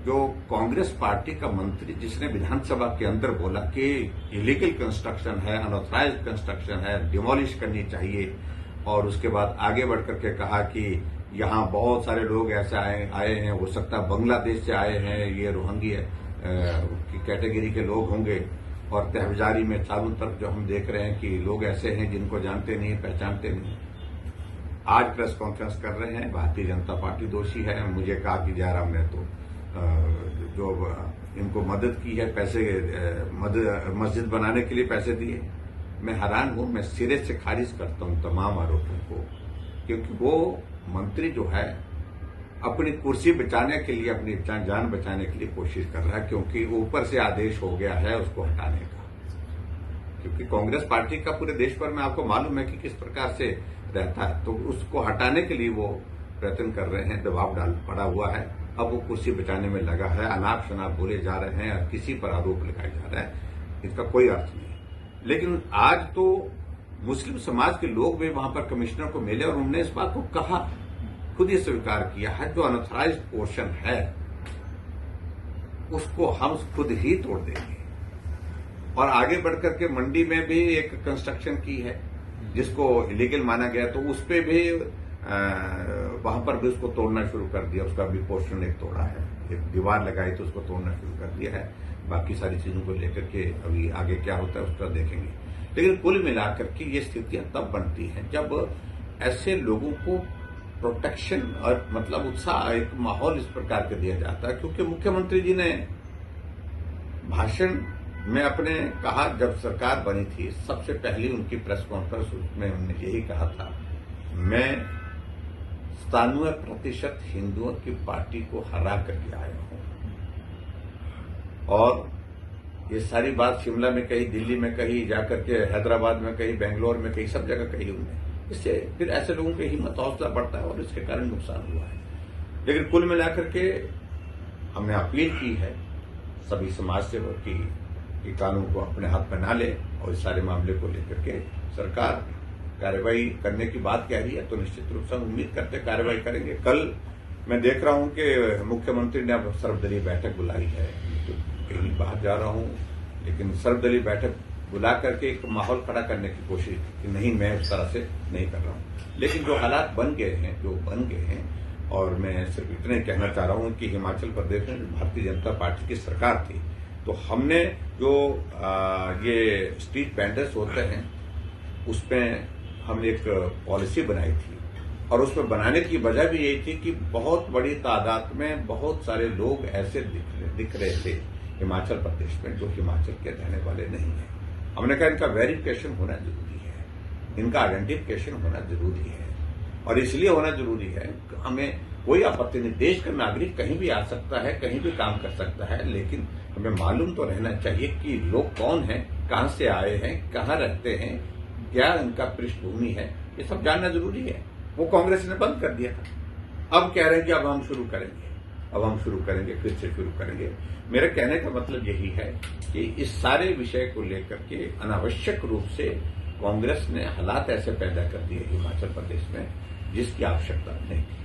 जो कांग्रेस पार्टी का मंत्री जिसने विधानसभा के अंदर बोला कि इलीगल कंस्ट्रक्शन है, अनऑथराइज्ड कंस्ट्रक्शन है, डिमोलिश करनी चाहिए, और उसके बाद आगे बढ़ करके कहा कि यहां बहुत सारे लोग ऐसे आए हैं, हो सकता है बांग्लादेश से आए हैं, ये रोहिंग्या की कैटेगरी के लोग होंगे, और तहजारी में चारों तरफ जो हम देख रहे हैं कि लोग ऐसे हैं जिनको जानते नहीं, पहचानते नहीं। आज प्रेस कॉन्फ्रेंस कर रहे हैं, भारतीय जनता पार्टी दोषी है। मुझे कहा कि जयराम ने तो जो इनको मदद की है, पैसे मस्जिद बनाने के लिए पैसे दिए। मैं हैरान हूं, मैं सिरे से खारिज करता हूं तमाम आरोपों को, क्योंकि वो मंत्री जो है अपनी कुर्सी बचाने के लिए, अपनी जान बचाने के लिए कोशिश कर रहा है, क्योंकि ऊपर से आदेश हो गया है उसको हटाने का। क्योंकि कांग्रेस पार्टी का पूरे देश भर में आपको मालूम है कि किस प्रकार से रहता है, तो उसको हटाने के लिए वो प्रयत्न कर रहे हैं, दबाव पड़ा हुआ है। अब वो कुर्सी बचाने में लगा है, अनाप शनाप बोले जा रहे हैं और किसी पर आरोप लगाए जा रहे हैं, इसका कोई अर्थ नहीं। लेकिन आज तो मुस्लिम समाज के लोग भी वहां पर कमिश्नर को मिले और उन्होंने इस बात को कहा, खुद ही स्वीकार किया है, जो अनऑथराइज्ड पोर्शन है उसको हम खुद ही तोड़ देंगे। और आगे बढ़कर के मंडी में भी एक कंस्ट्रक्शन की है जिसको इलीगल माना गया, तो उस पर भी वहां पर भी उसको तोड़ना शुरू कर दिया। उसका भी पोर्शन एक तोड़ा है, एक दीवार लगाई तो उसको तोड़ना शुरू कर दिया है। बाकी सारी चीजों को लेकर के अभी आगे क्या होता है उसका देखेंगे। लेकिन कुल मिलाकर के ये स्थितियां तब बनती हैं जब ऐसे लोगों को प्रोटेक्शन और मतलब उत्साह, एक माहौल इस प्रकार का दिया जाता है। क्योंकि मुख्यमंत्री जी ने भाषण में अपने कहा, जब सरकार बनी थी सबसे पहली उनकी प्रेस कॉन्फ्रेंस, उसमें उन्होंने यही कहा था, मैं 97% हिंदुओं की पार्टी को हरा करके आया हूं। और ये सारी बात शिमला में कही, दिल्ली में कही, जाकर के हैदराबाद में कही, बेंगलोर में कही, सब जगह कही उन्होंने। इससे फिर ऐसे लोगों की हिम्मत हौसला बढ़ता है और इसके कारण नुकसान हुआ है। लेकिन कुल मिलाकर के हमने अपील की है सभी समाज सेवक की कि कानून को अपने हाथ में ना ले और इस सारे मामले को लेकर के सरकार कार्रवाई करने की बात कह रही है, तो निश्चित रूप से उम्मीद करते कार्रवाई करेंगे। कल मैं देख रहा हूं कि मुख्यमंत्री ने अब सर्वदलीय बैठक बुलाई है, तो कहीं बाहर जा रहा हूं, लेकिन सर्वदलीय बैठक बुला करके एक माहौल खड़ा करने की कोशिश कि नहीं, मैं उस तरह से नहीं कर रहा हूं। लेकिन जो हालात बन गए हैं, और मैं सिर्फ इतना ही कहना चाह रहा हूं कि हिमाचल प्रदेश में भारतीय जनता पार्टी की सरकार थी, तो हमने जो ये स्ट्रीट वेंडर्स होते हैं उसमें हमने एक पॉलिसी बनाई थी, और उसमें बनाने की वजह भी यही थी कि बहुत बड़ी तादाद में बहुत सारे लोग ऐसे दिख रहे थे हिमाचल प्रदेश में जो हिमाचल के रहने वाले नहीं हैं। हमने कहा इनका वेरिफिकेशन होना जरूरी है, इनका आइडेंटिफिकेशन होना जरूरी है, और इसलिए होना जरूरी है हमें कोई आपत्ति नहीं, देश का नागरिक कहीं भी आ सकता है, कहीं भी काम कर सकता है, लेकिन हमें मालूम तो रहना चाहिए कि लोग कौन हैं, कहां से आए हैं, कहां रहते हैं, क्या इनका पृष्ठभूमि है, ये सब जानना जरूरी है। वो कांग्रेस ने बंद कर दिया था, अब कह रहे हैं कि अब हम शुरू करेंगे, फिर से शुरू करेंगे। मेरे कहने का मतलब यही है कि इस सारे विषय को लेकर के अनावश्यक रूप से कांग्रेस ने हालात ऐसे पैदा कर दिए हिमाचल प्रदेश में जिसकी आवश्यकता नहीं थी।